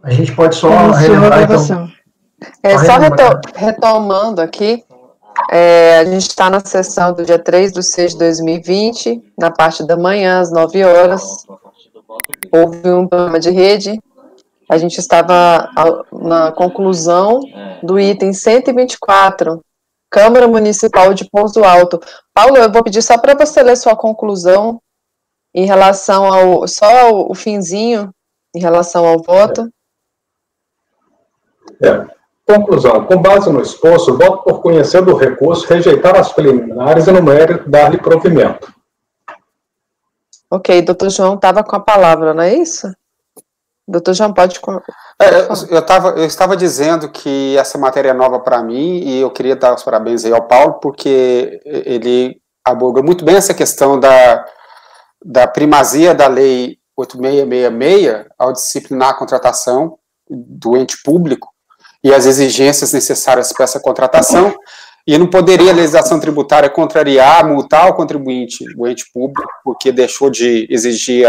A gente pode só Iniciou a relembrar, gravação. então. Só retomando aqui, a gente está na sessão do dia 3/6/2020, na parte da manhã, às 9 horas. Houve um programa de rede. A gente estava na conclusão do item 124, Câmara Municipal de Pouso Alto. Paulo, eu vou pedir só para você ler sua conclusão em relação ao finzinho, em relação ao voto. Conclusão. Com base no exposto, voto por conhecer do recurso, rejeitar as preliminares e no mérito dar-lhe provimento. Ok, doutor João estava com a palavra, não é isso? Doutor João, pode... Eu estava dizendo que essa matéria é nova para mim e eu queria dar os parabéns aí ao Paulo, porque ele aborda muito bem essa questão da primazia da Lei 8666 ao disciplinar a contratação do ente público e as exigências necessárias para essa contratação, e não poderia a legislação tributária contrariar, multar o contribuinte, o ente público, porque deixou de exigir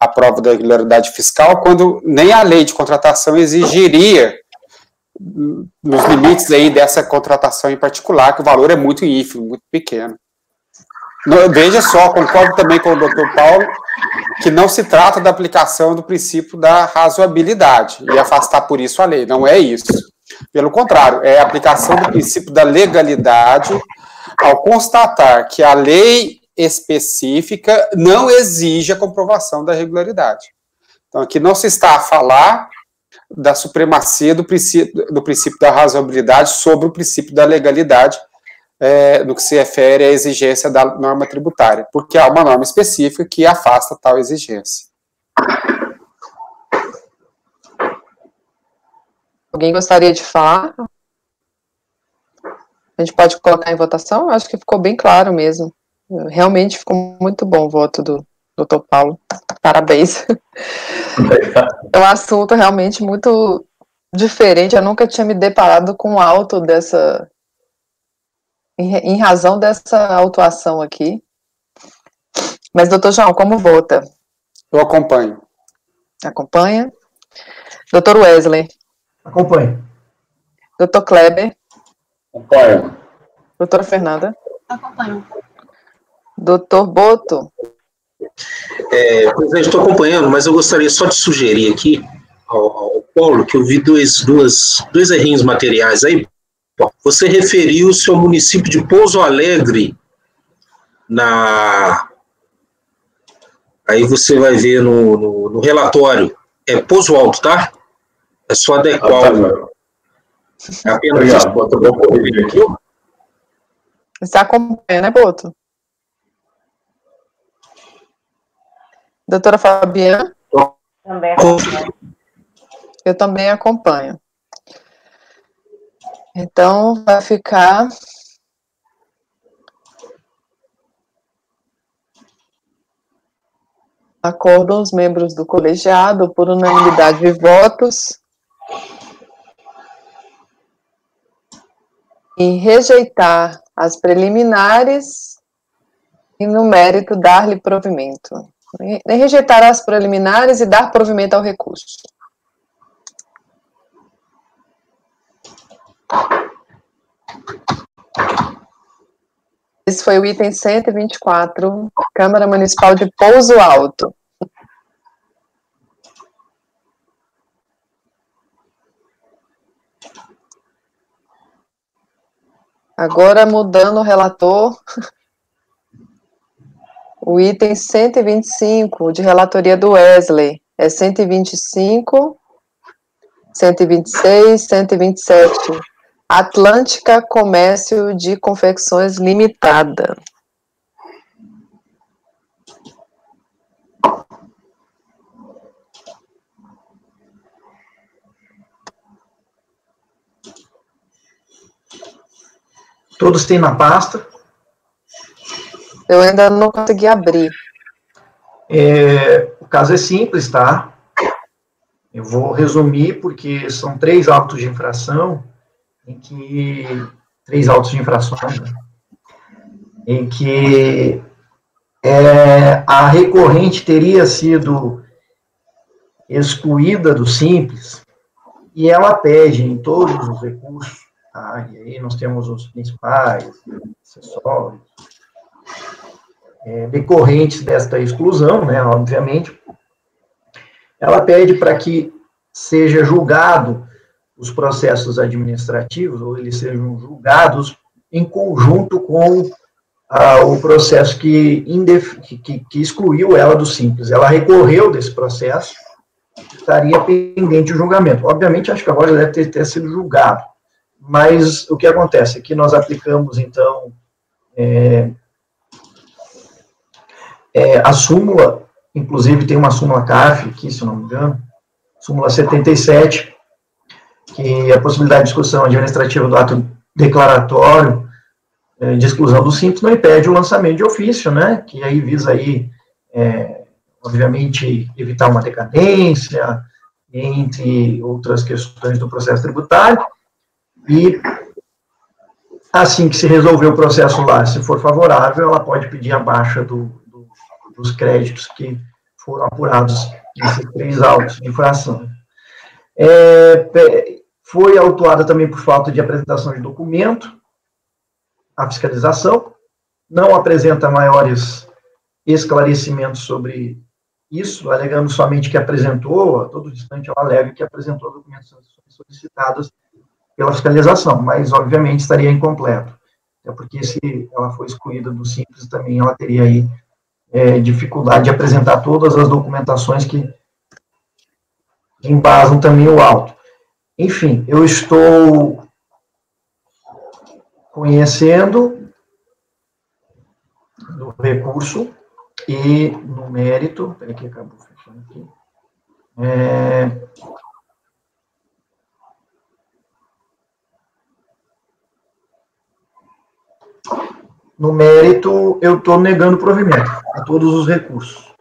a prova da regularidade fiscal, quando nem a lei de contratação exigiria, nos limites aí dessa contratação em particular, que o valor é muito ínfimo, muito pequeno. Veja só, concordo também com o doutor Paulo, que não se trata da aplicação do princípio da razoabilidade e afastar por isso a lei, não é isso. Pelo contrário, é a aplicação do princípio da legalidade ao constatar que a lei específica não exige a comprovação da regularidade. Então, aqui não se está a falar da supremacia do princípio da razoabilidade sobre o princípio da legalidade, no que se refere à exigência da norma tributária, porque há uma norma específica que afasta tal exigência. Alguém gostaria de falar? A gente pode colocar em votação? Acho que ficou bem claro mesmo. Realmente ficou muito bom o voto do doutor Paulo. Parabéns. É um assunto realmente muito diferente. Eu nunca tinha me deparado com o auto dessa... Em razão dessa autuação aqui. Mas, doutor João, como vota? Eu acompanho. Acompanha. Doutor Wesley? Acompanho. Doutor Kleber? Acompanho. Doutora Fernanda? Acompanho. Doutor Boto? Presidente, estou acompanhando, mas eu gostaria só de sugerir aqui ao Paulo que eu vi dois errinhos materiais aí. Você referiu-se ao município de Pouso Alegre aí você vai ver no relatório, é Pouso Alto, tá? É só adequar. É apenas obrigado, Boto, vou corrigir aqui. Você acompanha, né, Boto? Doutora Fabiana? Também acompanho. Eu também acompanho. Então, vai ficar... Acordam os membros do colegiado por unanimidade de votos em rejeitar as preliminares e, no mérito, dar-lhe provimento. Rejeitar as preliminares e dar provimento ao recurso. Esse foi o item 124, Câmara Municipal de Pouso Alto. Agora, mudando o relator, o item 125, de relatoria do Wesley, é 125, 126, 127. Atlântica Comércio de Confecções Limitada. Todos têm na pasta. Eu ainda não consegui abrir. O caso é simples, tá? Eu vou resumir, porque são 3 autos de infração, 3 autos de infrações, né? Em que a recorrente teria sido excluída do Simples, e ela pede em todos os recursos, tá? E aí nós temos os principais, acessórios, decorrentes desta exclusão, né, obviamente, ela pede para que seja julgado os processos administrativos, ou eles sejam julgados em conjunto com o processo que excluiu ela do Simples. Ela recorreu desse processo, estaria pendente o julgamento. Obviamente, acho que agora deve ter sido julgado, mas o que acontece é que nós aplicamos, então, a súmula, inclusive tem uma súmula CARF aqui, se não me engano, súmula 77, que a possibilidade de discussão administrativa do ato declaratório de exclusão do Simples não impede o lançamento de ofício, né, que aí visa aí, obviamente, evitar uma decadência, entre outras questões do processo tributário, e assim que se resolver o processo lá, se for favorável, ela pode pedir a baixa dos créditos que foram apurados nesses 3 autos de infração. Foi autuada também por falta de apresentação de documento, a fiscalização, não apresenta maiores esclarecimentos sobre isso, alegando somente que apresentou, a todo instante ela alega que apresentou documentos solicitados pela fiscalização, mas obviamente estaria incompleto, até porque se ela for excluída do Simples, também ela teria aí dificuldade de apresentar todas as documentações que embasam também o auto. Enfim, eu estou conhecendo do recurso e no mérito, peraí que acabou fechando aqui, no mérito, eu estou negando provimento a todos os recursos.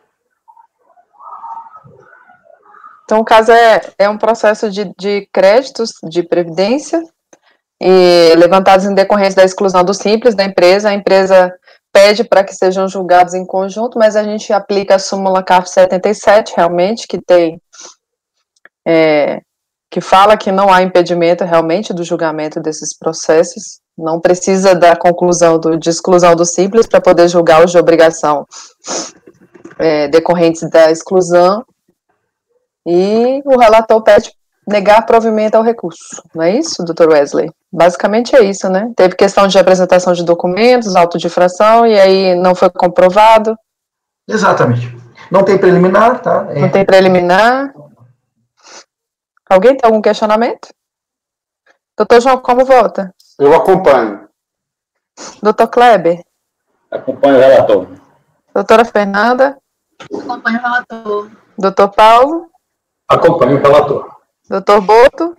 Então, o caso é um processo de créditos de previdência, e levantados em decorrência da exclusão do Simples da empresa. A empresa pede para que sejam julgados em conjunto, mas a gente aplica a súmula CARF 77, realmente, que tem, que fala que não há impedimento realmente do julgamento desses processos, não precisa da conclusão de exclusão do Simples para poder julgar os de obrigação decorrentes da exclusão, e o relator pede negar provimento ao recurso, não é isso, doutor Wesley? Basicamente é isso, né? Teve questão de apresentação de documentos, auto de infração, e aí não foi comprovado. Exatamente. Não tem preliminar, tá? Não tem preliminar. Alguém tem algum questionamento? Doutor João, como vota? Eu acompanho. Doutor Kleber? Acompanho o relator. Doutora Fernanda? Acompanho o relator. Doutor Paulo? Acompanho o relator. Doutor Boto?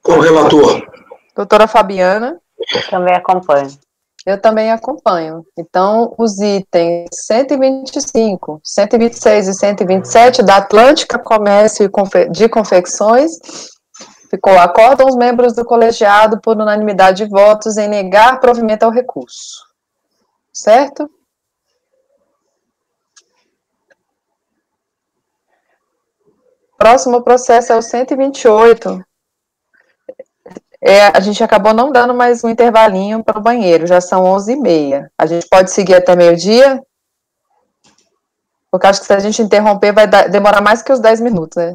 Com o relator. Doutora Fabiana? Também acompanho. Eu também acompanho. Então, os itens 125, 126 e 127 da Atlântica Comércio de Confecções, acordam os membros do colegiado por unanimidade de votos em negar provimento ao recurso. Certo? Próximo processo é o 128. A gente acabou não dando mais um intervalinho para o banheiro, já são 11h30. A gente pode seguir até meio-dia? Porque acho que se a gente interromper vai demorar mais que os 10 minutos, né?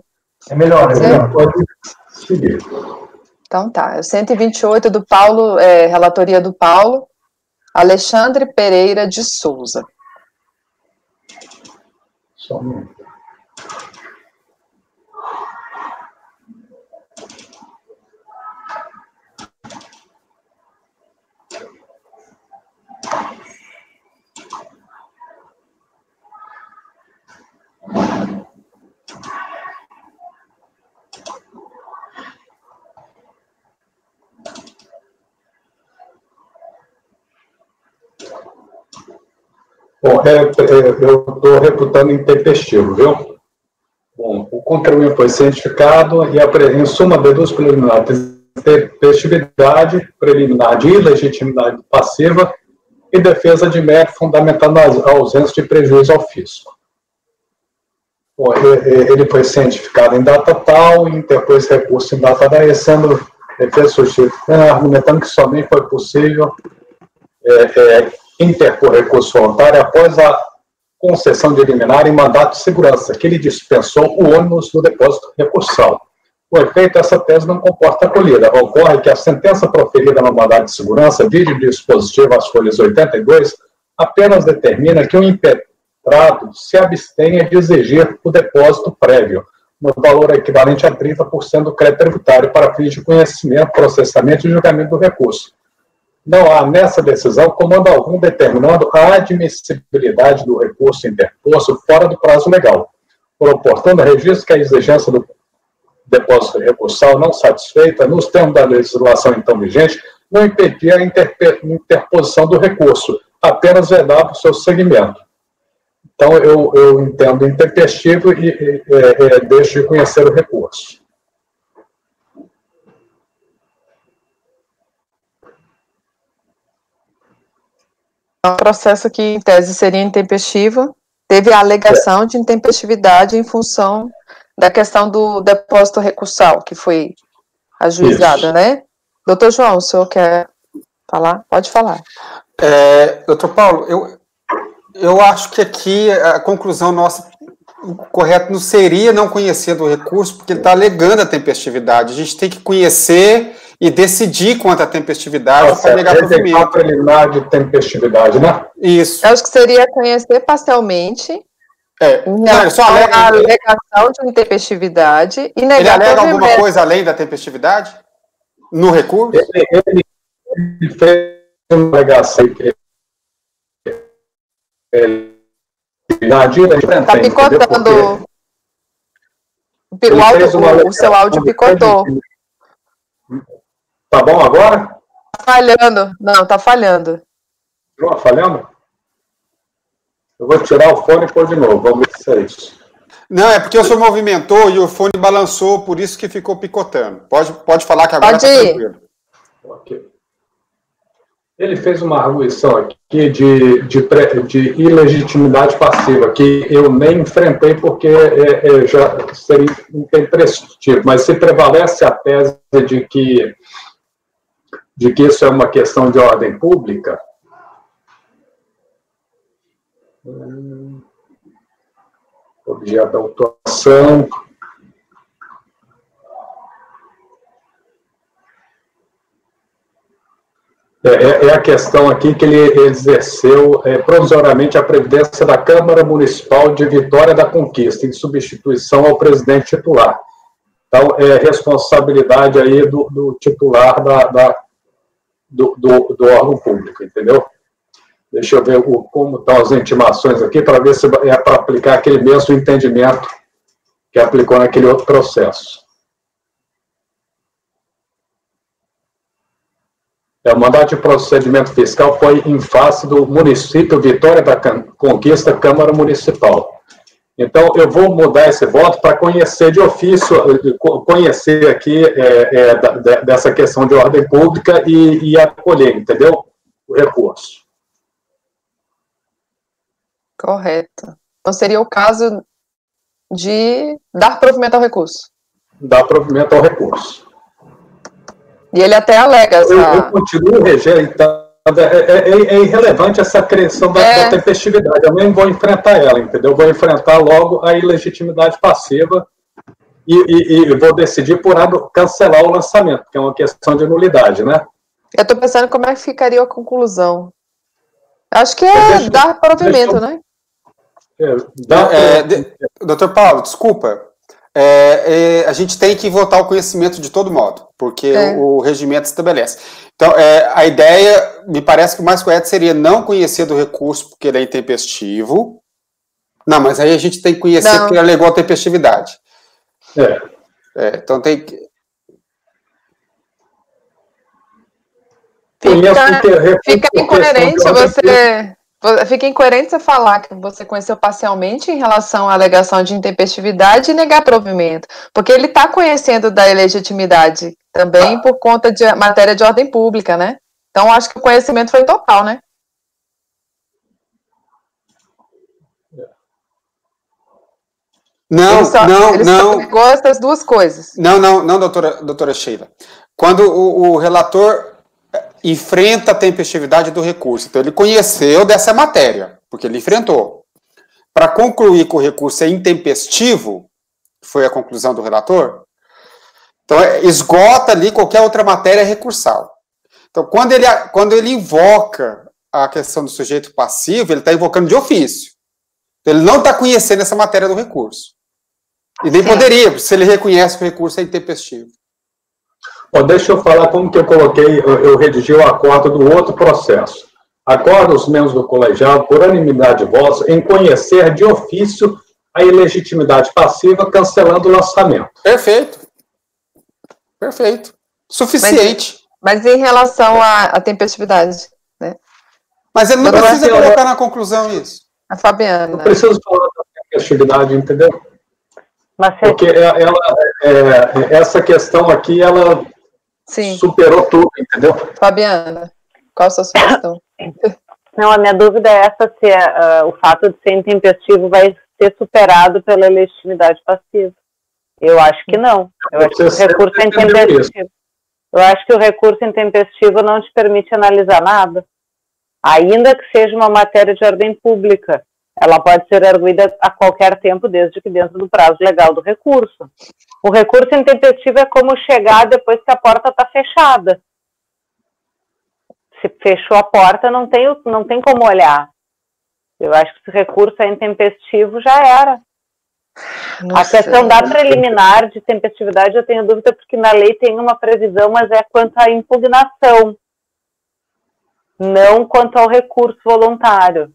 É melhor, pode seguir. Então tá, é o 128 do Paulo, relatoria do Paulo, Alexandre Pereira de Souza. Só um minuto. Bom, eu estou reputando intempestivo, viu? Bom, o contribuinte foi cientificado e em suma deduz preliminar de intempestividade, preliminar de ilegitimidade passiva e defesa de mérito fundamentado na ausência de prejuízo ao fisco. Bom, ele foi cientificado em data tal, interpôs recurso em data 10, sendo defesa argumentando que somente foi possível interpor recurso voluntário após a concessão de liminar em mandato de segurança, que ele dispensou o ônus do depósito recursal. Com efeito, essa tese não comporta acolhida. Ocorre que a sentença proferida no mandato de segurança, vídeo dispositivo às folhas 82, apenas determina que o impetrado se abstenha de exigir o depósito prévio, no valor equivalente a 30% do crédito tributário para fins de conhecimento, processamento e julgamento do recurso. Não há nessa decisão comando algum determinando a admissibilidade do recurso interposto fora do prazo legal. Por oportuno registro que a exigência do depósito recursal não satisfeita, nos termos da legislação então vigente, não impedia a interposição do recurso, apenas vedava o seu segmento. Então, eu entendo intempestivo e deixo de conhecer o recurso. É um processo que, em tese, seria intempestivo, teve a alegação de intempestividade em função da questão do depósito recursal, que foi ajuizada, né? Doutor João, o senhor quer falar? Pode falar. Doutor Paulo, eu acho que aqui a conclusão nossa, o correto não seria não conhecer do recurso, porque ele está alegando a tempestividade. A gente tem que conhecer e decidir quanto à tempestividade para negar provimento. Preliminar de tempestividade, né? Isso. Eu acho que seria conhecer parcialmente ele só alega a alegação de intempestividade e negar ele alega provimento. alguma coisa além da tempestividade no recurso? Ele fez uma alegação Está picotando. O seu áudio picotou. Tá bom agora? Falhando. Não, tá falhando. Continua falhando? Eu vou tirar o fone e pôr de novo. Vamos ver se é isso. Não, é porque o senhor movimentou e o fone balançou, por isso que ficou picotando. Pode falar que agora está tranquilo. Ok. Ele fez uma arguição aqui de ilegitimidade passiva, que eu nem enfrentei porque já seria imprescritível, mas se prevalece a tese de que isso é uma questão de ordem pública, objeto da autuação. É a questão aqui que ele exerceu provisoriamente a presidência da Câmara Municipal de Vitória da Conquista, em substituição ao presidente titular. Então, é responsabilidade aí do titular do órgão público, entendeu? Deixa eu ver como estão as intimações aqui, para ver se é para aplicar aquele mesmo entendimento que aplicou naquele outro processo. O mandato de procedimento fiscal foi em face do município Vitória da Conquista, Câmara Municipal. Então, eu vou mudar esse voto para conhecer de ofício, conhecer aqui dessa questão de ordem pública e acolher, entendeu? O recurso. Correto. Então, seria o caso de dar provimento ao recurso. Dar provimento ao recurso. E ele até alega essa... Eu continuo rejeitando. É irrelevante essa questão da tempestividade. Eu nem vou enfrentar ela, entendeu? Eu vou enfrentar logo a ilegitimidade passiva e vou decidir por cancelar o lançamento, que é uma questão de nulidade, né? Eu estou pensando como é que ficaria a conclusão. Acho que dar provimento, né? Doutor Paulo, desculpa. A gente tem que votar o conhecimento de todo modo, porque o regimento estabelece. Então, a ideia, me parece que o mais correto seria não conhecer do recurso porque ele é intempestivo. Não, mas aí a gente tem que conhecer porque ele alegou a tempestividade. Então tem que... Fica incoerente Fica incoerente você falar que você conheceu parcialmente em relação à alegação de intempestividade e negar provimento, porque ele está conhecendo da ilegitimidade também por conta de matéria de ordem pública, né? Então, acho que o conhecimento foi total, né? Não, ele só pegou essas duas coisas. Não, doutora Sheila. Quando o relator enfrenta a tempestividade do recurso, então ele conheceu dessa matéria, porque ele enfrentou. Para concluir que o recurso é intempestivo, foi a conclusão do relator, então esgota ali qualquer outra matéria recursal. Então, quando ele invoca a questão do sujeito passivo, ele está invocando de ofício. Então, ele não está conhecendo essa matéria do recurso. E nem poderia, se ele reconhece que o recurso é intempestivo. Deixa eu falar como que eu redigi o acordo do outro processo. Acordo os membros do colegiado, por unanimidade de votos, em conhecer de ofício a ilegitimidade passiva, cancelando o lançamento. Perfeito. Suficiente. Mas em relação à tempestividade, né? Mas ele não precisa colocar na conclusão isso. A Fabiana. Não preciso falar da tempestividade, entendeu? Porque essa questão aqui, ela superou tudo, entendeu? Fabiana, qual a sua sugestão? Não, a minha dúvida é essa, se o fato de ser intempestivo vai ser superado pela legitimidade passiva. Eu acho que não. Eu acho que o recurso intempestivo. Eu acho que o recurso intempestivo não te permite analisar nada. Ainda que seja uma matéria de ordem pública, ela pode ser arguida a qualquer tempo, desde que dentro do prazo legal do recurso. O recurso intempestivo é como chegar depois que a porta está fechada. Se fechou a porta, não tem como olhar. Eu acho que se o recurso é intempestivo, já era. Nossa, a questão da preliminar de tempestividade, eu tenho dúvida, porque na lei tem uma previsão, mas é quanto à impugnação, não quanto ao recurso voluntário.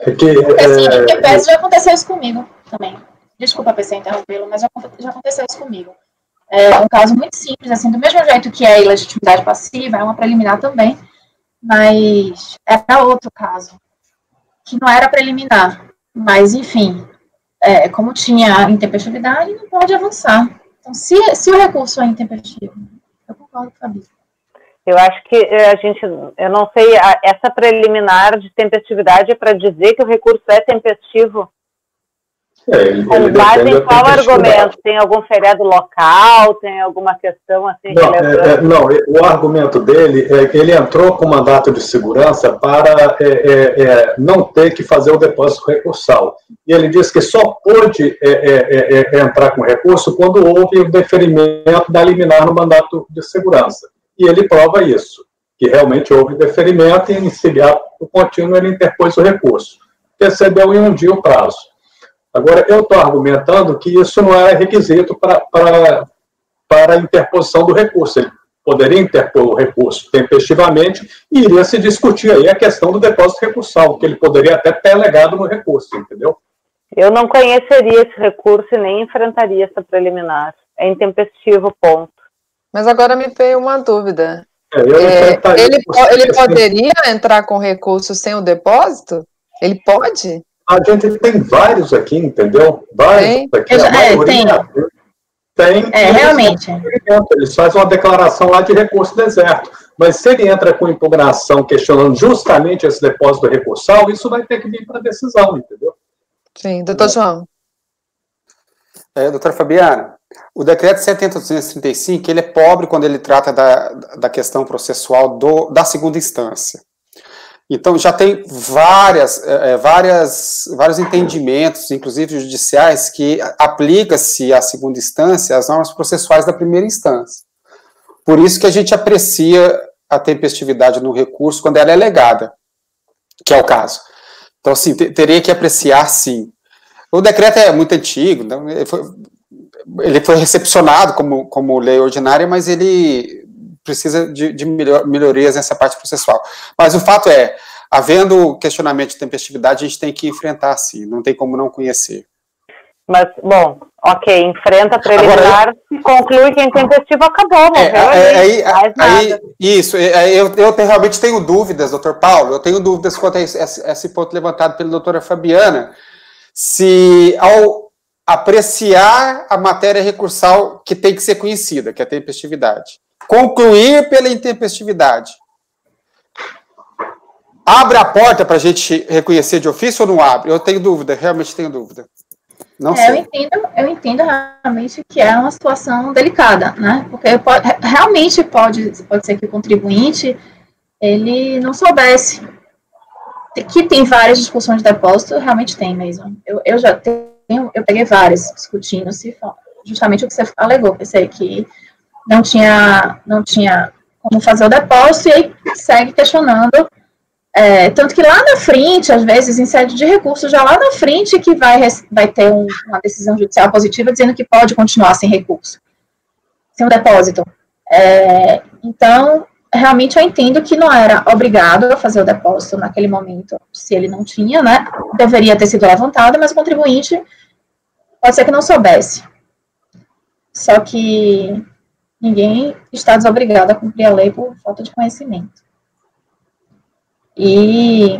Em TPS já aconteceu isso comigo também. Desculpa, PC, interrompê-lo, mas já aconteceu isso comigo. É um caso muito simples, assim, do mesmo jeito que é a ilegitimidade passiva, é uma preliminar também, mas é para outro caso, que não era preliminar. Mas, enfim, como tinha intempestividade, não pode avançar. Então, se o recurso é intempestivo, eu concordo com a Fabi. Eu acho que eu não sei, essa preliminar de tempestividade é para dizer que o recurso é tempestivo? Com base em qual argumento? Tem algum feriado local? Tem alguma questão assim? Não, o argumento dele é que ele entrou com mandato de segurança para não ter que fazer o depósito recursal. E ele disse que só pôde entrar com recurso quando houve o deferimento da liminar no mandato de segurança. E ele prova isso, que realmente houve deferimento e em seguida o contínuo ele interpôs o recurso. Recebeu em um dia o prazo. Agora, eu estou argumentando que isso não é requisito para a interposição do recurso. Ele poderia interpor o recurso tempestivamente e iria se discutir aí a questão do depósito recursal, que ele poderia até ter alegado no recurso, entendeu? Eu não conheceria esse recurso e nem enfrentaria essa preliminar. É intempestivo, ponto. Mas agora me veio uma dúvida. Ele poderia entrar com recurso sem o depósito? Ele pode? A gente tem vários aqui, entendeu? Vários aqui. Tem. Realmente. Eles fazem uma declaração lá de recurso deserto. Mas se ele entra com impugnação questionando justamente esse depósito recursal, isso vai ter que vir para decisão, entendeu? Sim, doutor João. Doutora Fabiana, o decreto 70.235, ele é pobre quando ele trata da questão processual da segunda instância. Então, já tem vários entendimentos, inclusive judiciais, que aplica-se à segunda instância as normas processuais da primeira instância. Por isso que a gente aprecia a tempestividade no recurso quando ela é legada, que é o caso. Então, assim, teria que apreciar, sim. O decreto é muito antigo, então ele foi recepcionado como lei ordinária, mas ele precisa de melhorias nessa parte processual. Mas o fato é, havendo questionamento de tempestividade, a gente tem que enfrentar, sim, não tem como não conhecer. Mas, bom, ok, enfrenta a preliminar, se conclui que é intempestivo, acabou, eu realmente tenho dúvidas, doutor Paulo, eu tenho dúvidas quanto a esse ponto levantado pela doutora Fabiana, se ao apreciar a matéria recursal que tem que ser conhecida, que é a tempestividade, concluir pela intempestividade, abre a porta para a gente reconhecer de ofício ou não abre? Eu tenho dúvida, realmente tenho dúvida. Não sei. Eu entendo realmente que é uma situação delicada, né? Porque realmente pode ser que o contribuinte ele não soubesse. Que tem várias discussões de depósito, realmente tem mesmo. Eu peguei várias discutindo justamente o que você alegou, pensei que não tinha como fazer o depósito, e aí segue questionando, tanto que lá na frente, às vezes, em sede de recurso, já lá na frente que vai ter uma decisão judicial positiva dizendo que pode continuar sem recurso, sem o depósito. Então, realmente eu entendo que não era obrigado a fazer o depósito naquele momento, se ele não tinha, né, deveria ter sido levantado, mas o contribuinte pode ser que não soubesse. Só que ninguém está desobrigado a cumprir a lei por falta de conhecimento. E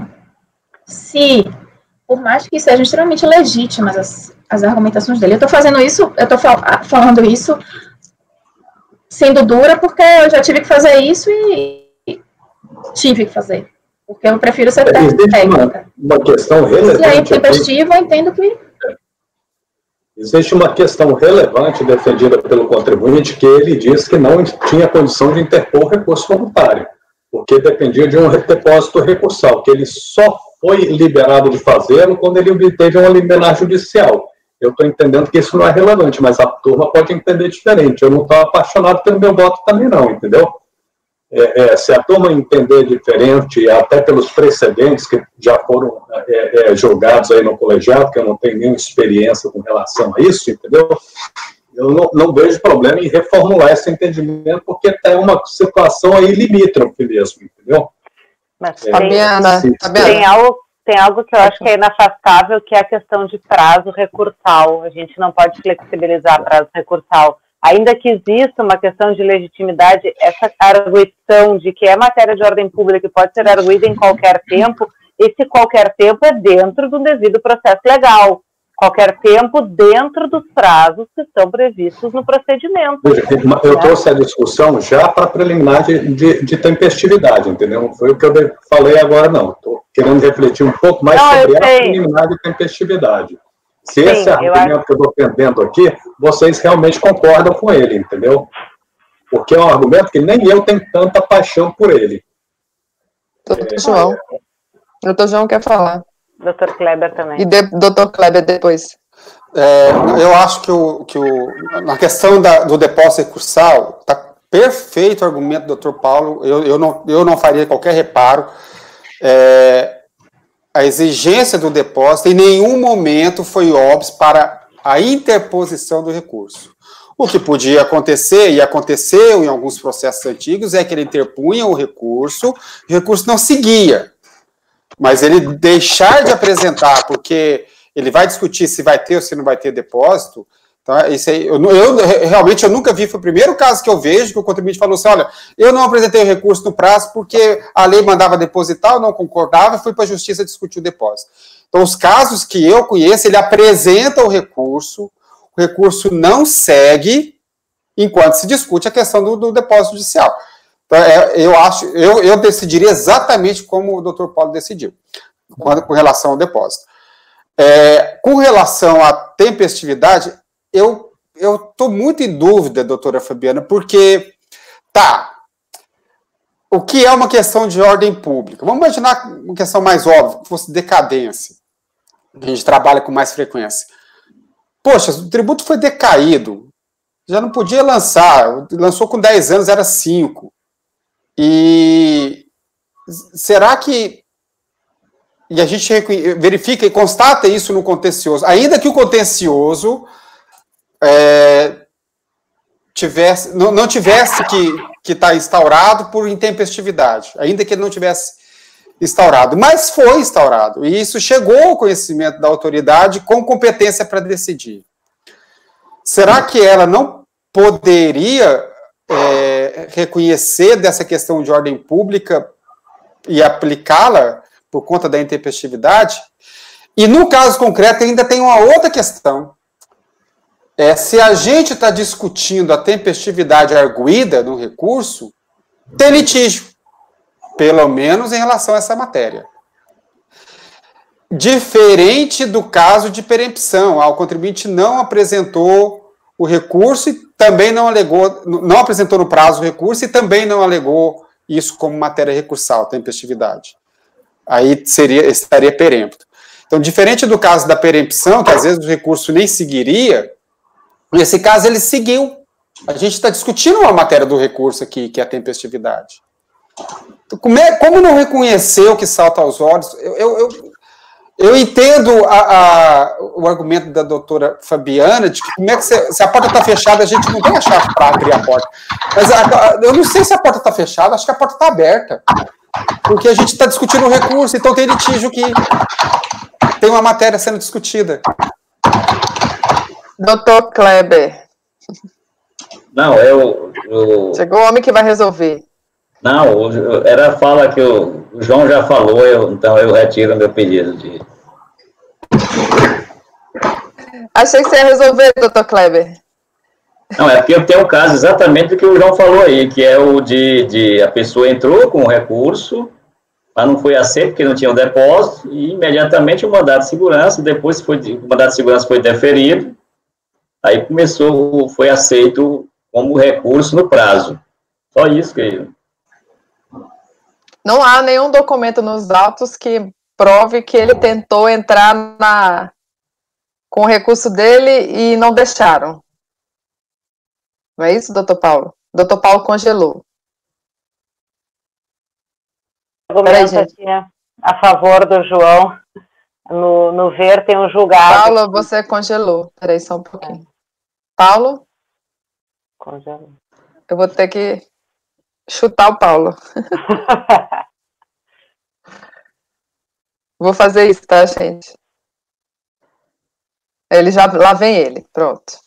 por mais que sejam extremamente legítimas as argumentações dele, eu estou falando isso sendo dura, porque eu já tive que fazer isso e tive que fazer. Porque eu prefiro ser técnica. Uma questão relevante. E aí, tempestivo, eu entendo que... Existe uma questão relevante defendida pelo contribuinte, que ele diz que não tinha condição de interpor recurso voluntário, porque dependia de um depósito recursal, que ele só foi liberado de fazê-lo quando ele obteve uma liminar judicial. Eu estou entendendo que isso não é relevante, mas a turma pode entender diferente. Eu não estou apaixonado pelo meu voto também não, entendeu? Se a turma entender diferente, até pelos precedentes que já foram julgados aí no colegiado, que eu não tenho nenhuma experiência com relação a isso, entendeu? Eu não vejo problema em reformular esse entendimento, porque tem uma situação aí limítrofe mesmo, entendeu? Mas tem algo que eu acho que é inafastável, que é a questão de prazo recursal. A gente não pode flexibilizar prazo recursal. Ainda que exista uma questão de legitimidade, essa arguição de que é matéria de ordem pública e pode ser arguída em qualquer tempo, esse qualquer tempo é dentro do devido processo legal. Qualquer tempo dentro dos prazos que estão previstos no procedimento. Eu trouxe a discussão já para preliminar de tempestividade, entendeu? Não foi o que eu falei agora, não. Estou querendo refletir um pouco mais sobre a preliminar de tempestividade. Se esse argumento que eu estou defendendo aqui, vocês realmente concordam com ele, entendeu? Porque é um argumento que nem eu tenho tanta paixão por ele. Doutor João quer falar. Dr. Kleber também. E Dr. Kleber depois. Eu acho que na questão do depósito recursal, está perfeito o argumento do Dr. Paulo, eu não faria qualquer reparo. A exigência do depósito em nenhum momento foi óbvio para a interposição do recurso. O que podia acontecer, e aconteceu em alguns processos antigos, é que ele interpunha o recurso não seguia. Mas ele deixar de apresentar, porque ele vai discutir se vai ter ou se não vai ter depósito, então, isso aí, realmente eu nunca vi, foi o primeiro caso que eu vejo que o contribuinte falou assim, olha, eu não apresentei o recurso no prazo porque a lei mandava depositar, eu não concordava, fui para a justiça discutir o depósito. Então, os casos que eu conheço, ele apresenta o recurso não segue enquanto se discute a questão do depósito judicial. Então, eu decidiria exatamente como o doutor Paulo decidiu, com relação ao depósito. Com relação à tempestividade, eu estou muito em dúvida, doutora Fabiana, porque, o que é uma questão de ordem pública? Vamos imaginar uma questão mais óbvia, que fosse decadência, que a gente trabalha com mais frequência. Poxa, o tributo foi decaído, já não podia lançou com 10 anos, era 5. E será que... E a gente verifica e constata isso no contencioso, ainda que o contencioso não tivesse que estar instaurado por intempestividade, ainda que ele não tivesse instaurado, mas foi instaurado, e isso chegou ao conhecimento da autoridade com competência para decidir. Será que ela não poderia reconhecer dessa questão de ordem pública e aplicá-la por conta da intempestividade? E no caso concreto ainda tem uma outra questão. Se a gente está discutindo a tempestividade arguída no recurso, tem litígio. pelo menos em relação a essa matéria. Diferente do caso de perempção, o contribuinte não apresentou o recurso e também não alegou, não apresentou no prazo o recurso e também não alegou isso como matéria recursal, tempestividade. Aí estaria perempto. Então, diferente do caso da perempção, que às vezes o recurso nem seguiria, nesse caso ele seguiu. A gente está discutindo uma matéria do recurso aqui, que é a tempestividade. Então, como não reconhecer o que salta aos olhos? Eu entendo o argumento da doutora Fabiana de que como é que se a porta está fechada, a gente não tem a chave para abrir a porta. Mas eu não sei se a porta está fechada, acho que a porta está aberta. Porque a gente está discutindo o recurso, então tem litígio que tem uma matéria sendo discutida. Doutor Kleber. Não, Chegou o homem que vai resolver. Não, era a fala que o João já falou, então eu retiro meu pedido de... Achei que você ia resolver, doutor Kleber. Não, é porque eu tenho um caso exatamente do que o João falou aí, que é o de a pessoa entrou com o recurso, mas não foi aceito porque não tinha o depósito, e imediatamente o mandado de segurança, depois o mandado de segurança foi deferido, aí foi aceito como recurso no prazo. Só isso que... Não há nenhum documento nos autos que prove que ele tentou entrar com o recurso dele e não deixaram. Não é isso, doutor Paulo? Doutor Paulo congelou. Argumento aqui a favor do João. No ver tem um julgado. Paulo, você congelou. Peraí só um pouquinho. Paulo? Congelou. Eu vou ter que chutar o Paulo. Vou fazer isso, tá, gente? Lá vem ele, pronto.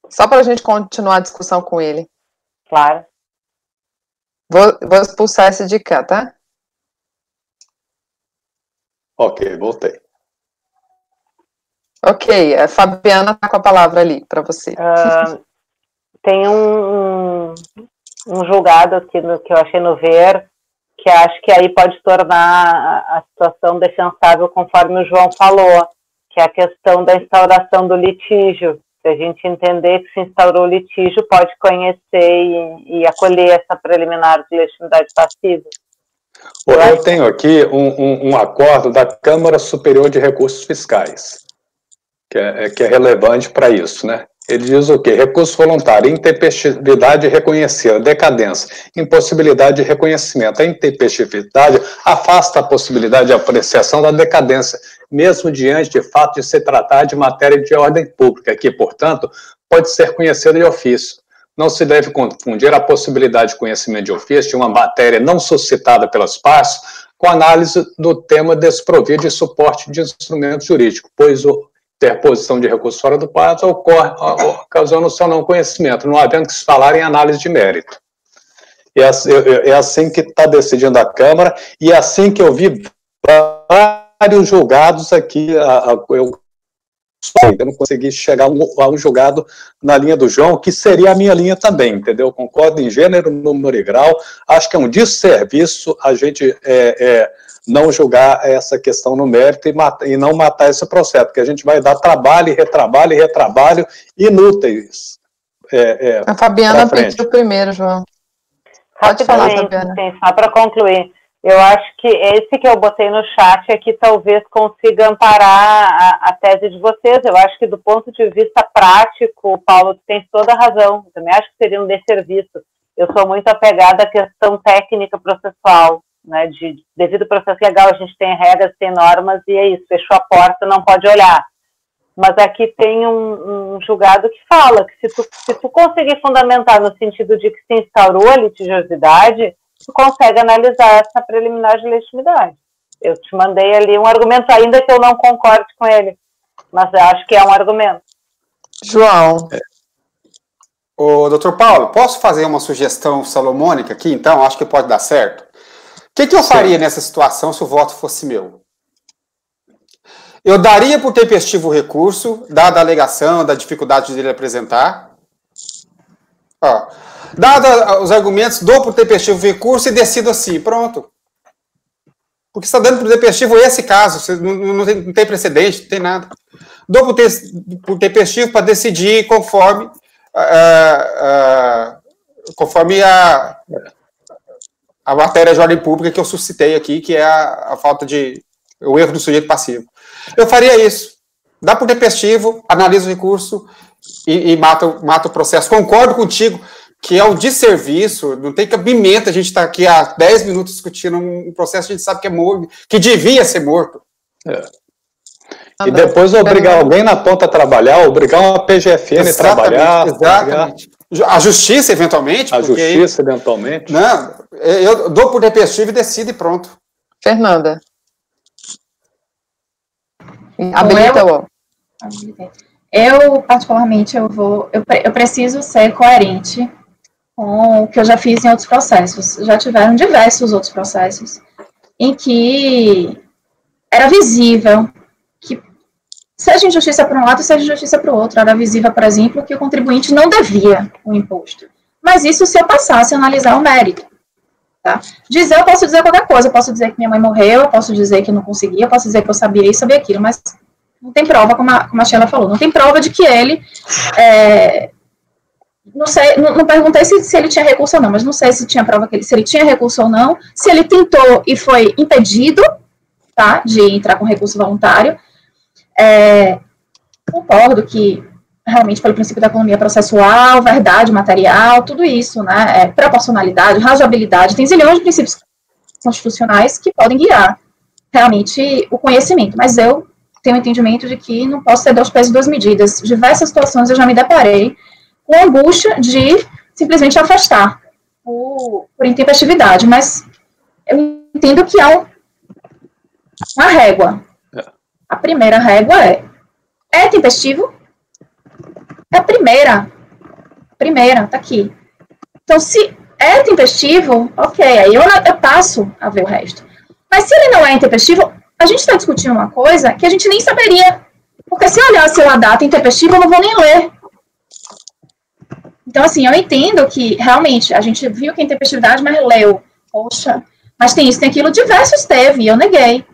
Só para a gente continuar a discussão com ele. Claro. Vou expulsar esse de cá, tá? Ok, voltei. Ok, a Fabiana está com a palavra ali para você. Tem um julgado aqui que eu achei no ver, que acho que aí pode tornar a situação defensável, conforme o João falou, que é a questão da instauração do litígio. Se a gente entender que se instaurou o litígio, pode conhecer e acolher essa preliminar de legitimidade passiva. Eu tenho aqui um acordo da Câmara Superior de Recursos Fiscais, que é relevante para isso, né? Ele diz o quê? Recurso voluntário, intempestividade reconhecida, decadência, impossibilidade de reconhecimento. A intempestividade afasta a possibilidade de apreciação da decadência, mesmo diante de fato de se tratar de matéria de ordem pública, que, portanto, pode ser conhecida de ofício. Não se deve confundir a possibilidade de conhecimento de ofício de uma matéria não suscitada pelas partes com análise do tema desprovido de suporte de instrumento jurídico, pois o interposição de recurso fora do prazo ocasiona o seu não conhecimento, não havendo que se falar em análise de mérito. É assim que está decidindo a Câmara, e é assim que eu vi vários julgados aqui, eu não consegui chegar a um julgado na linha do João, que seria a minha linha também, entendeu? Concordo em gênero, número e grau, acho que é um desserviço a gente não julgar essa questão no mérito e não matar esse processo, porque a gente vai dar trabalho e retrabalho inúteis. A Fabiana pediu primeiro, João. Pode falar, Fabiana. Sim, só para concluir. Eu acho que esse que eu botei no chat é que talvez consiga amparar a tese de vocês. Eu acho que do ponto de vista prático, Paulo, tu tens toda a razão. Eu também acho que seria um desserviço. Eu sou muito apegada à questão técnica processual, né? Devido ao processo legal, a gente tem regras, tem normas, e é isso, fechou a porta, não pode olhar. Mas aqui tem um julgado que fala que se tu conseguir fundamentar no sentido de que se instaurou a litigiosidade, tu consegue analisar essa preliminar de legitimidade. Eu te mandei ali um argumento, ainda que eu não concorde com ele, mas eu acho que é um argumento. João. Ô, doutor Paulo, posso fazer uma sugestão salomônica aqui, então? Acho que pode dar certo. O que eu faria nessa situação se o voto fosse meu? Eu daria por tempestivo o recurso, dada a alegação, da dificuldade dele apresentar. Dado os argumentos, dou por tempestivo o recurso e decido assim, pronto. Porque você está dando por tempestivo esse caso, você não tem precedente, não tem nada. Dou por tempestivo para decidir conforme a matéria de ordem pública que eu suscitei aqui, que é a falta de... o erro do sujeito passivo. Eu faria isso. Dá por tempestivo, analisa o recurso e mata o processo. Concordo contigo que é um desserviço, não tem cabimento a gente estar aqui há 10 minutos discutindo um processo que a gente sabe que é morto, que devia ser morto. E depois obrigar alguém na ponta a trabalhar, obrigar uma PGFN a trabalhar. Exatamente. A justiça, eventualmente. Eventualmente. Não, eu dou por tempestivo e decido e pronto. Fernanda. Habilita o... Eu, particularmente, eu preciso ser coerente com o que eu já fiz em outros processos. Já tiveram diversos outros processos em que era visível que, seja injustiça para um lado, seja injustiça para o outro, era visível, por exemplo, que o contribuinte não devia o imposto. Mas isso se eu passasse a analisar o mérito. Tá? Eu posso dizer qualquer coisa, eu posso dizer que minha mãe morreu, eu posso dizer que eu não conseguia, eu posso dizer que eu sabia isso, sabia aquilo, mas não tem prova, como a Sheila falou, não tem prova de que ele, não perguntei se ele tinha recurso ou não, mas não sei se tinha prova se ele tinha recurso ou não, se ele tentou e foi impedido, tá, de entrar com recurso voluntário. Concordo que, realmente, pelo princípio da economia processual, verdade material, tudo isso, né, proporcionalidade, razoabilidade, tem zilhões de princípios constitucionais que podem guiar, realmente, o conhecimento, mas eu tenho o entendimento de que não posso ter 2 pesos e 2 medidas. Diversas situações eu já me deparei com a angústia de simplesmente afastar por intempestividade, mas eu entendo que há uma régua. A primeira régua é tempestivo? É a primeira, tá aqui. Então, se é tempestivo, ok, aí eu passo a ver o resto. Mas se ele não é intempestivo, a gente está discutindo uma coisa que a gente nem saberia. Porque se eu olhasse a data intempestiva, eu não vou nem ler. Então, assim, eu entendo que, realmente, a gente viu que é intempestividade, mas leu. Poxa, mas tem isso, tem aquilo, diversos teve, e eu neguei.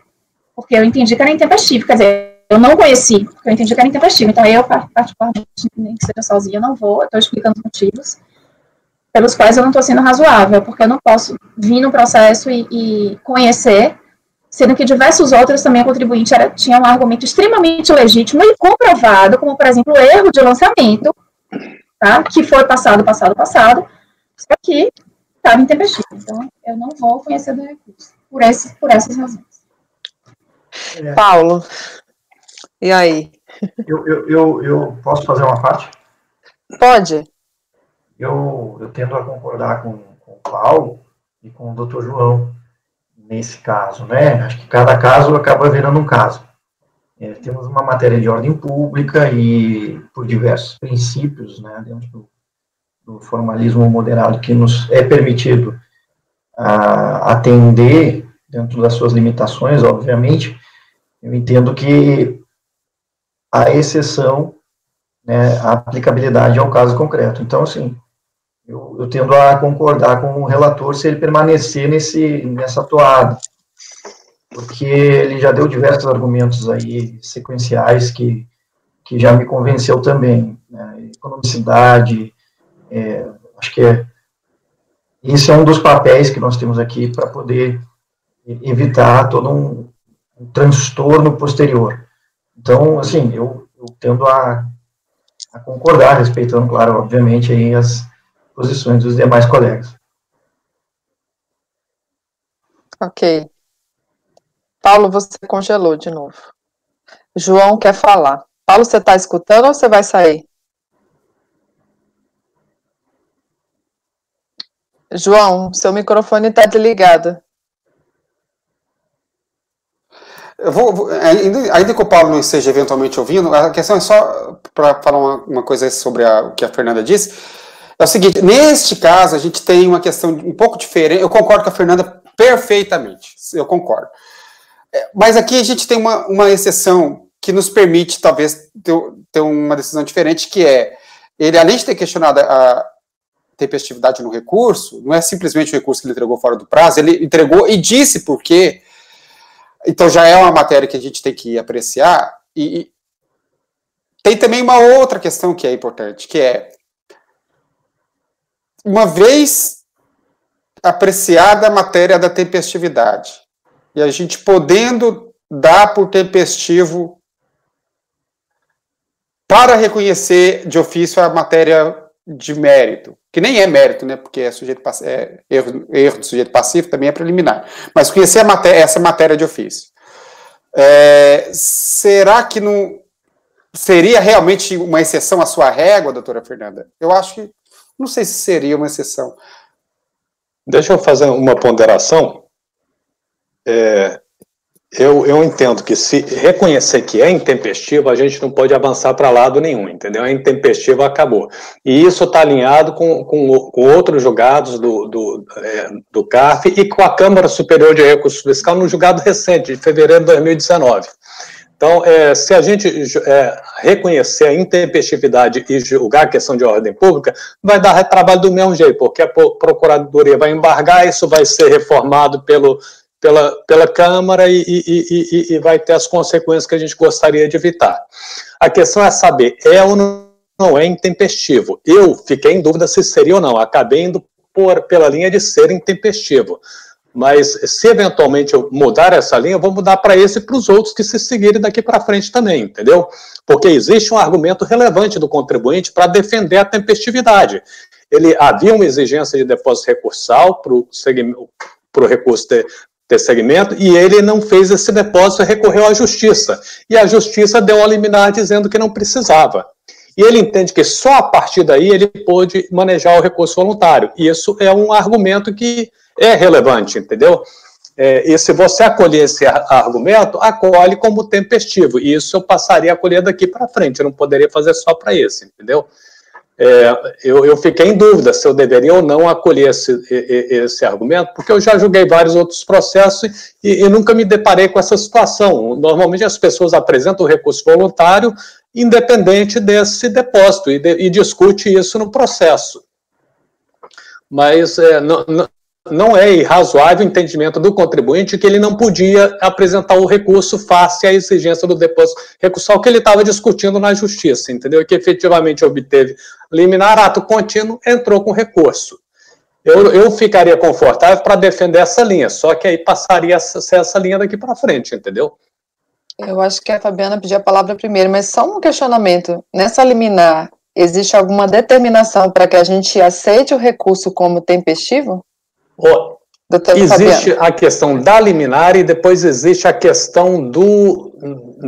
Porque eu entendi que era intempestivo. Quer dizer, eu não conheci, porque eu entendi que era intempestivo. Então, eu, particularmente, nem que seja sozinha, eu não vou, eu estou explicando os motivos pelos quais eu não estou sendo razoável, porque eu não posso vir no processo e conhecer, sendo que diversos outros também contribuintes tinham um argumento extremamente legítimo e comprovado, como, por exemplo, o erro de lançamento, tá? Que foi passado, só que estava intempestivo. Então, eu não vou conhecer do recurso, por essas razões. Paulo, e aí? Eu posso fazer uma parte? Pode. Eu tendo a concordar com o Paulo e com o Dr. João nesse caso, né? Acho que cada caso acaba virando um caso. Temos uma matéria de ordem pública e por diversos princípios, né, dentro do formalismo moderado que nos é permitido atender dentro das suas limitações, obviamente, eu entendo que a exceção, né, a aplicabilidade ao caso concreto. Então, assim, eu tendo a concordar com o relator se ele permanecer nessa toada, porque ele já deu diversos argumentos aí sequenciais que já me convenceu também, né, economicidade, acho que esse é um dos papéis que nós temos aqui para poder evitar todo um transtorno posterior. Então, assim, eu tendo a concordar, respeitando, claro, obviamente, aí as posições dos demais colegas. Ok. Paulo, você congelou de novo. João quer falar. Paulo, você está escutando ou você vai sair? João, seu microfone está desligado. Ainda que o Paulo não esteja eventualmente ouvindo, a questão é só para falar uma coisa sobre o que a Fernanda disse. É o seguinte, neste caso, a gente tem uma questão um pouco diferente. Eu concordo com a Fernanda perfeitamente, eu concordo. Mas aqui a gente tem uma exceção que nos permite, talvez, ter uma decisão diferente, que é, ele, além de ter questionado tempestividade no recurso, não é simplesmente o recurso que ele entregou fora do prazo, ele entregou e disse por quê. Então já é uma matéria que a gente tem que apreciar. E tem também uma outra questão que é importante, que é, uma vez apreciada a matéria da tempestividade, e a gente podendo dar por tempestivo para reconhecer de ofício a matéria de mérito, que nem é mérito, né, porque é sujeito erro do sujeito passivo, também é preliminar, mas conhecer essa matéria de ofício. Será que não seria realmente uma exceção à sua régua, doutora Fernanda? Eu acho que, não sei se seria uma exceção. Deixa eu fazer uma ponderação. Eu entendo que se reconhecer que é intempestivo, a gente não pode avançar para lado nenhum, entendeu? É intempestivo, acabou. E isso está alinhado com outros julgados do CARF e com a Câmara Superior de Recursos Fiscais no julgado recente, de fevereiro de 2019. Então, se a gente reconhecer a intempestividade e julgar a questão de ordem pública, vai dar trabalho do mesmo jeito, porque a Procuradoria vai embargar, isso vai ser reformado pela Câmara e vai ter as consequências que a gente gostaria de evitar. A questão é saber, ou não é intempestivo. Eu fiquei em dúvida se seria ou não, acabei indo pela linha de ser intempestivo. Mas se eventualmente eu mudar essa linha, eu vou mudar para esse e para os outros que se seguirem daqui para frente também, entendeu? Porque existe um argumento relevante do contribuinte para defender a tempestividade. Havia uma exigência de depósito recursal para o recurso ter segmento, e ele não fez esse depósito e recorreu à justiça. E a justiça deu uma liminar dizendo que não precisava. E ele entende que só a partir daí ele pôde manejar o recurso voluntário. E isso é um argumento que é relevante, entendeu? E se você acolher esse argumento, acolhe como tempestivo. E isso eu passaria a acolher daqui para frente, eu não poderia fazer só para esse, entendeu? Eu fiquei em dúvida se eu deveria ou não acolher esse argumento, porque eu já julguei vários outros processos e nunca me deparei com essa situação. Normalmente as pessoas apresentam o recurso voluntário independente desse depósito e discute isso no processo. Mas não é irrazoável o entendimento do contribuinte que ele não podia apresentar o recurso face à exigência do depósito recursal que ele estava discutindo na justiça, entendeu? E que efetivamente obteve liminar, ato contínuo, entrou com recurso. Eu ficaria confortável para defender essa linha, só que aí passaria a ser essa linha daqui para frente, entendeu? Eu acho que a Fabiana pediu a palavra primeiro, mas só um questionamento. Nessa liminar, existe alguma determinação para que a gente aceite o recurso como tempestivo? Existe a questão da liminar e depois existe a questão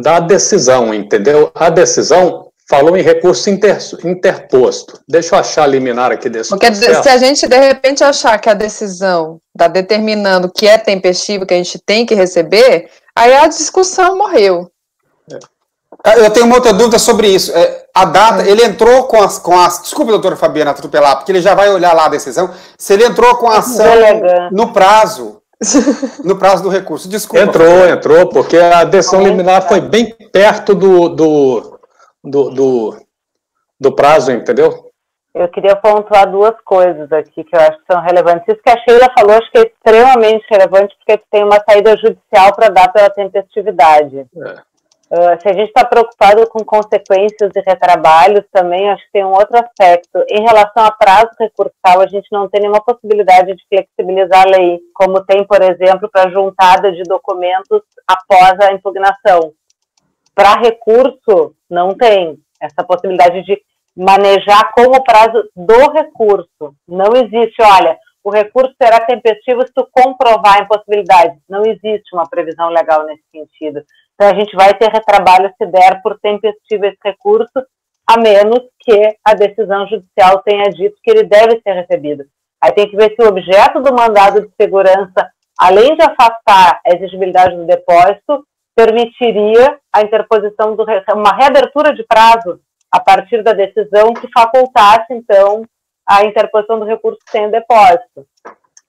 da decisão, entendeu? A decisão falou em recurso interposto. Deixa eu achar a liminar aqui desse processo. Porque se a gente, de repente, achar que a decisão está determinando que é tempestivo, que a gente tem que receber, aí a discussão morreu. Eu tenho uma outra dúvida sobre isso. A data, ele entrou com as... Desculpa, doutora Fabiana, atropelar, porque ele já vai olhar lá a decisão. Se ele entrou com a ação no prazo do recurso. Desculpa. Entrou, porque a decisão liminar foi bem perto do prazo, entendeu? Eu queria pontuar duas coisas aqui que eu acho que são relevantes. Isso que a Sheila falou, acho que é extremamente relevante, porque tem uma saída judicial para dar pela tempestividade. Se a gente está preocupado com consequências e retrabalhos também, acho que tem um outro aspecto. Em relação a prazo recursal, a gente não tem nenhuma possibilidade de flexibilizar a lei, como tem, por exemplo, para a juntada de documentos após a impugnação. Para recurso, não tem essa possibilidade de manejar como o prazo do recurso. Não existe, olha, o recurso será tempestivo se tu comprovar a impossibilidade. Não existe uma previsão legal nesse sentido. Então, a gente vai ter retrabalho se der por tempestivo esse recurso, a menos que a decisão judicial tenha dito que ele deve ser recebido. Aí tem que ver se o objeto do mandado de segurança, além de afastar a exigibilidade do depósito, permitiria a interposição uma reabertura de prazo a partir da decisão que facultasse, então, a interposição do recurso sem o depósito.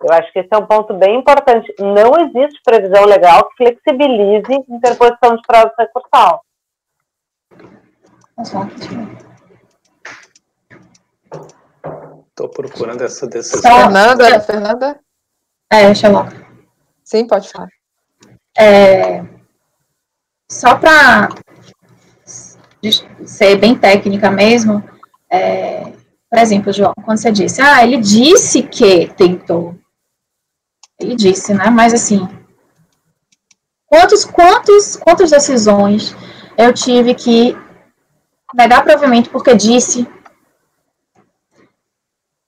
Eu acho que esse é um ponto bem importante. Não existe previsão legal que flexibilize a interposição de prazo recursal. Estou procurando essa decisão. Fernanda? Xeloca. Sim, pode falar. Só para ser bem técnica mesmo, por exemplo, João, quando você disse, ele disse que tentou. Ele disse, né? Mas assim, quantas decisões eu tive que negar provavelmente porque disse.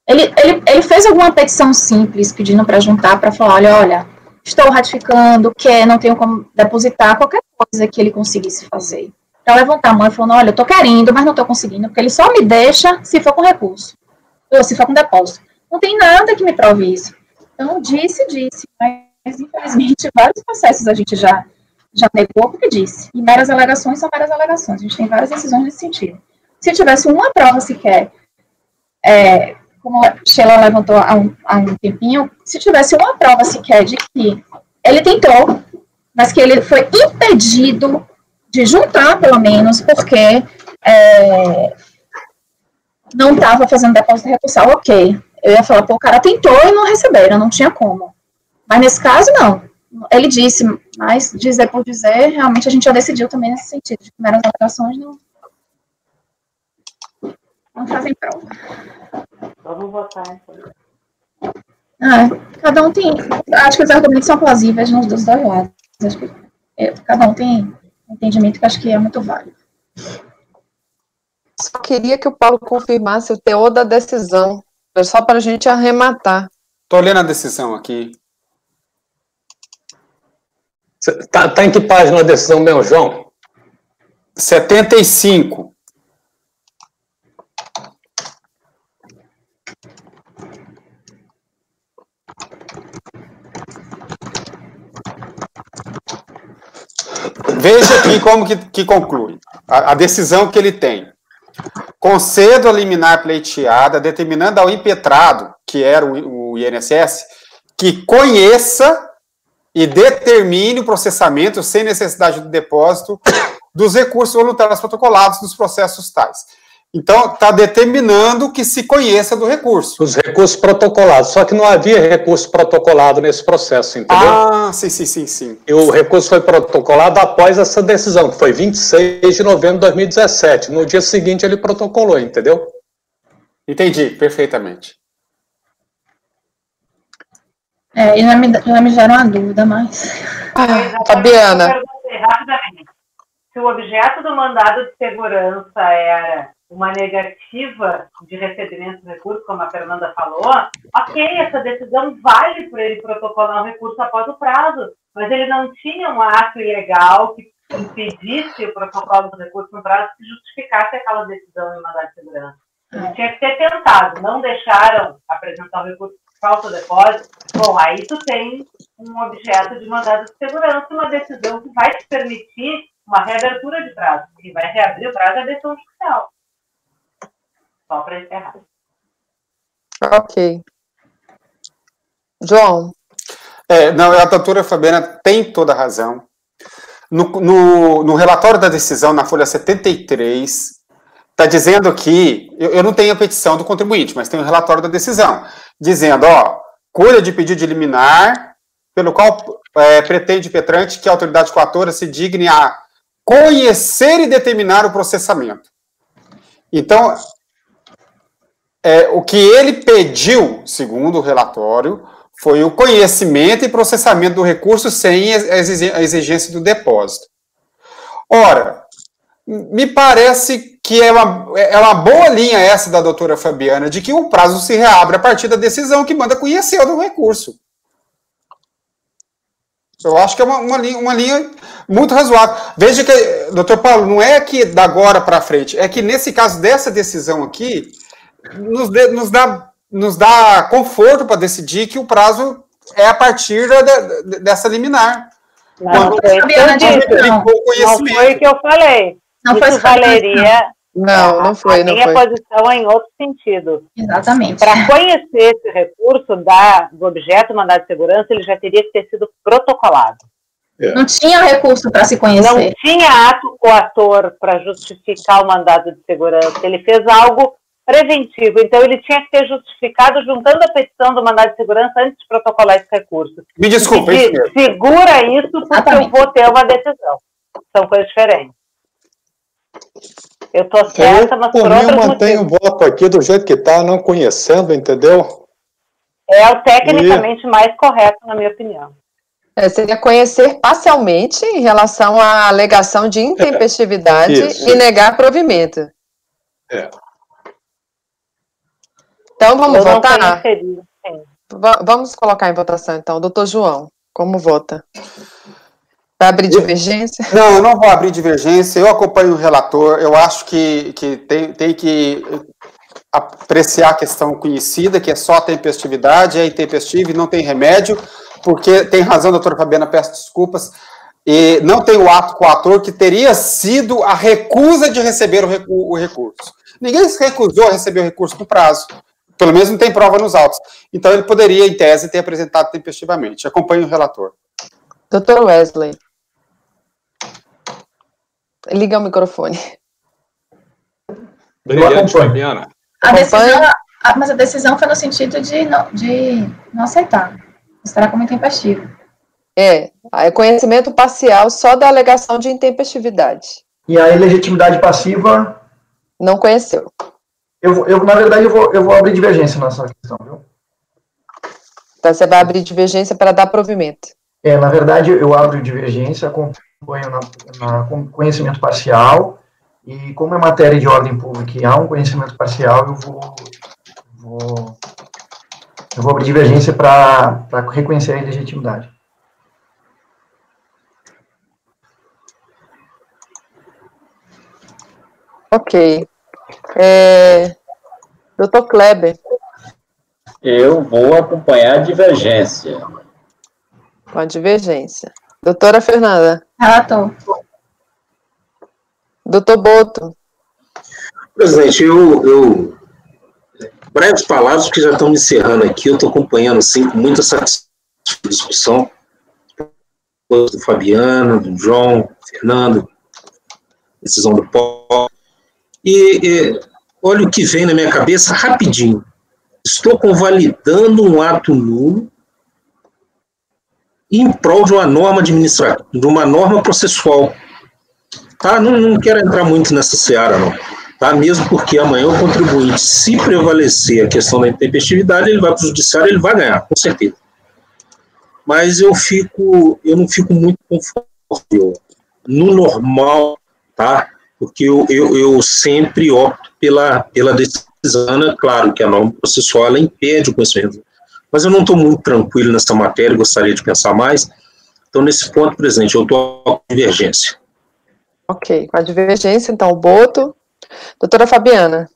Ele fez alguma petição simples pedindo para juntar, para falar, olha, estou ratificando, não tenho como depositar, qualquer coisa que ele conseguisse fazer. Para levantar a mão e falando, olha, eu estou querendo, mas não estou conseguindo, porque ele só me deixa se for com recurso, ou se for com depósito. Não tem nada que me prove isso. Então, disse, mas infelizmente vários processos a gente já negou porque disse. E meras alegações são meras alegações. A gente tem várias decisões nesse sentido. Se tivesse uma prova sequer, como a Sheila levantou há um tempinho, se tivesse uma prova sequer de que ele tentou, mas que ele foi impedido de juntar, pelo menos, porque não estava fazendo depósito recursal, ok. Eu ia falar, o cara tentou e não receberam, não tinha como. Mas nesse caso, não. Ele disse, mas dizer por dizer, realmente a gente já decidiu também nesse sentido, de que meras alegações não fazem prova. Vamos votar, então. Cada um tem... Acho que os argumentos são plausíveis dos dois lados. Acho que cada um tem um entendimento que acho que é muito válido. Só queria que o Paulo confirmasse o teor da decisão, só para a gente arrematar. Estou lendo a decisão aqui. Tá em que página a decisão mesmo, João? 75. Veja aqui como que conclui. A decisão que ele tem. Concedo a liminar pleiteada, determinando ao impetrado, que era o INSS, que conheça e determine o processamento sem necessidade de depósito dos recursos voluntários protocolados dos processos tais. Então, está determinando que se conheça do recurso. Os recursos protocolados, só que não havia recurso protocolado nesse processo, entendeu? Sim. E o recurso foi protocolado após essa decisão, que foi 26 de novembro de 2017. No dia seguinte ele protocolou, entendeu? Entendi, perfeitamente. E já me gera uma dúvida, mas... Fabiana. Eu perguntei rapidamente. Se o objeto do mandado de segurança era uma negativa de recebimento do recurso, como a Fernanda falou, ok, essa decisão vale para ele protocolar um recurso após o prazo, mas ele não tinha um ato ilegal que impedisse o protocolo do recurso no prazo que justificasse aquela decisão em mandado de segurança. Ele tinha que ter tentado, não deixaram apresentar o recurso por falta de depósito. Bom, aí tu tem um objeto de mandado de segurança, uma decisão que vai te permitir uma reabertura de prazo, que vai reabrir o prazo da decisão judicial. Só para encerrar. Ok. João. A doutora Fabiana tem toda a razão. No relatório da decisão, na folha 73, está dizendo que, eu não tenho a petição do contribuinte, mas tem o relatório da decisão, dizendo, cuida de pedido de liminar, pelo qual pretende Petrante que a autoridade coatora se digne a conhecer e determinar o processamento. Então, o que ele pediu, segundo o relatório, foi o conhecimento e processamento do recurso sem a exigência do depósito. Ora, me parece que é uma boa linha essa da doutora Fabiana, de que o prazo se reabre a partir da decisão que manda conhecer do recurso. Eu acho que é uma linha muito razoável. Veja que, doutor Paulo, não é que da agora para frente, é que nesse caso dessa decisão aqui, nos dá conforto para decidir que o prazo é a partir dessa liminar. Não foi o que eu falei. Não foi isso valeria. Não foi. A minha posição é em outro sentido. Exatamente. Para conhecer esse recurso do objeto mandado de segurança, ele já teria que ter sido protocolado. Não tinha recurso para se conhecer. Não tinha ato coator para justificar o mandado de segurança. Ele fez algo preventivo. Então, ele tinha que ter justificado juntando a petição do mandado de segurança antes de protocolar esse recurso. Me desculpa, e segura isso porque eu vou ter uma decisão. São coisas diferentes. Eu estou certa, mas por outros motivos. Eu mantenho o voto aqui do jeito que está, não conhecendo, entendeu? É o tecnicamente mais correto, na minha opinião. Seria conhecer parcialmente em relação à alegação de intempestividade e negar provimento. Então, vamos votar? Vamos colocar em votação, então. Doutor João, como vota? Vai abrir divergência? Não, eu não vou abrir divergência. Eu acompanho o relator. Eu acho que tem que apreciar a questão conhecida, que é só a tempestividade, é intempestivo e não tem remédio, porque tem razão, doutora Fabiana, peço desculpas, e não tem o ato coator, que teria sido a recusa de receber o recurso. Ninguém se recusou a receber o recurso no prazo. Pelo menos não tem prova nos autos. Então, ele poderia, em tese, ter apresentado tempestivamente. Acompanhe o relator. Doutor Wesley. Liga o microfone. Obrigado, Fabiana. Mas a decisão foi no sentido de não aceitar. Estará como intempestivo. É conhecimento parcial só da alegação de intempestividade. E a ilegitimidade passiva? Não conheceu. Na verdade, eu vou abrir divergência nessa questão, viu? Então, você vai abrir divergência para dar provimento. Na verdade, eu abro divergência, acompanho com conhecimento parcial, e como é matéria de ordem pública e há um conhecimento parcial, eu vou abrir divergência para reconhecer a ilegitimidade. Ok. Doutor Kleber. Eu vou acompanhar a divergência. Com a divergência. Doutora Fernanda. Relator. Doutor Boto. Presidente, breves palavras que já estão me encerrando aqui, eu estou acompanhando, sim, com muita satisfação a discussão do Fabiano, do João, Fernando, decisão do Paulo, e olha o que vem na minha cabeça rapidinho. Estou convalidando um ato nulo em prol de uma norma administrativa, de uma norma processual. Tá? Não quero entrar muito nessa seara, não. Tá? Mesmo porque amanhã o contribuinte, se prevalecer a questão da intempestividade, ele vai para o judiciário, ele vai ganhar, com certeza. Mas eu não fico muito confortável no normal, tá? Porque eu sempre opto pela decisão, claro que a norma processual ela impede o conhecimento. Mas eu não estou muito tranquilo nessa matéria, gostaria de pensar mais. Então, nesse ponto, presidente, eu estou com divergência. Ok, com a divergência, então, o Boto. Doutora Fabiana.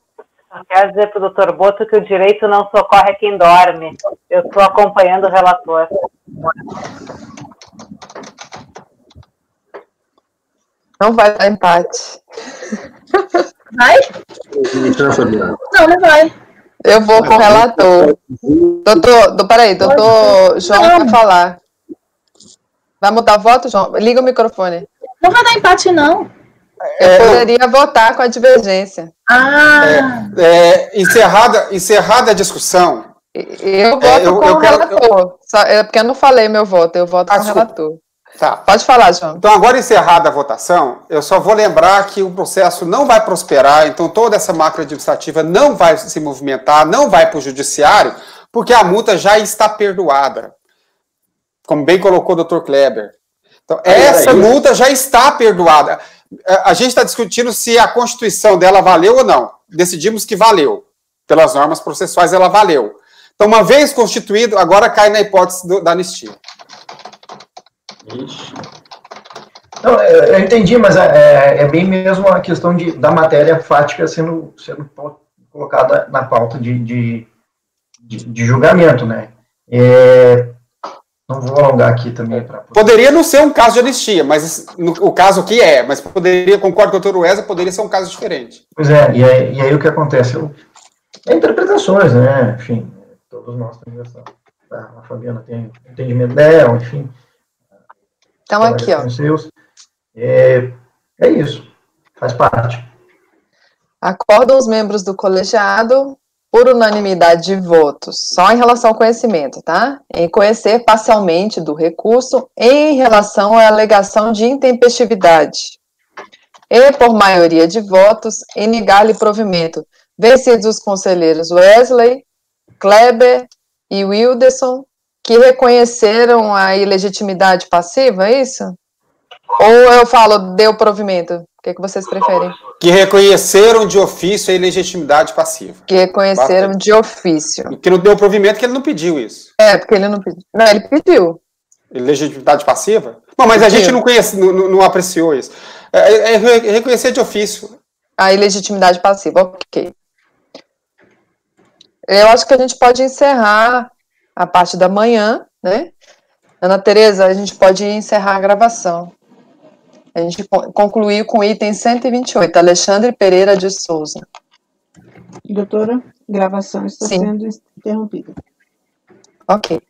Eu quero dizer para o doutor Boto que o direito não socorre quem dorme. Eu estou acompanhando o relator. Não vai dar empate. Vai? Não vai. Eu vou com o relator. Doutor João vai falar. Vai mudar voto, João? Liga o microfone. Não vai dar empate, não. Eu poderia votar com a divergência. Encerrada a discussão. Eu voto com o relator. Porque eu não falei meu voto, eu voto com o relator. Tá. Pode falar, João. Então, agora encerrada a votação, eu só vou lembrar que o processo não vai prosperar, então toda essa máquina administrativa não vai se movimentar, não vai para o judiciário, porque a multa já está perdoada. Como bem colocou o doutor Kleber. Então, essa multa já está perdoada. A gente está discutindo se a constituição dela valeu ou não. Decidimos que valeu. Pelas normas processuais, ela valeu. Então, uma vez constituído, agora cai na hipótese da anistia. Não, eu entendi, mas é bem mesmo a questão da matéria fática sendo colocada na pauta de julgamento, né? Não vou alongar aqui também. Poderia não ser um caso de anistia, mas o caso aqui mas poderia, concordo com o doutor Wesley, poderia ser um caso diferente. Pois e aí o que acontece? Interpretações, né? Enfim, todos nós temos essa. A Fabiana tem entendimento dela, enfim. Então, aqui, ó. É isso. Faz parte. Acordam os membros do colegiado, por unanimidade de votos, só em relação ao conhecimento, tá? Em conhecer parcialmente do recurso em relação à alegação de intempestividade. E, por maioria de votos, em negar-lhe provimento, vencidos os conselheiros Wesley, Kleber e Wilderson, que reconheceram a ilegitimidade passiva, é isso? Ou eu falo, deu provimento? O que vocês preferem? Que reconheceram de ofício a ilegitimidade passiva. Que reconheceram de ofício. Que não deu provimento, que ele não pediu isso. Porque ele não pediu. Não, ele pediu. Ilegitimidade passiva? Não, mas a gente não conhece, não apreciou isso. É reconhecer de ofício. A ilegitimidade passiva, ok. Eu acho que a gente pode encerrar a parte da manhã, né? Ana Tereza, a gente pode encerrar a gravação. A gente concluiu com o item 128, Alexandre Pereira de Souza. Doutora, gravação está sendo interrompida. Ok.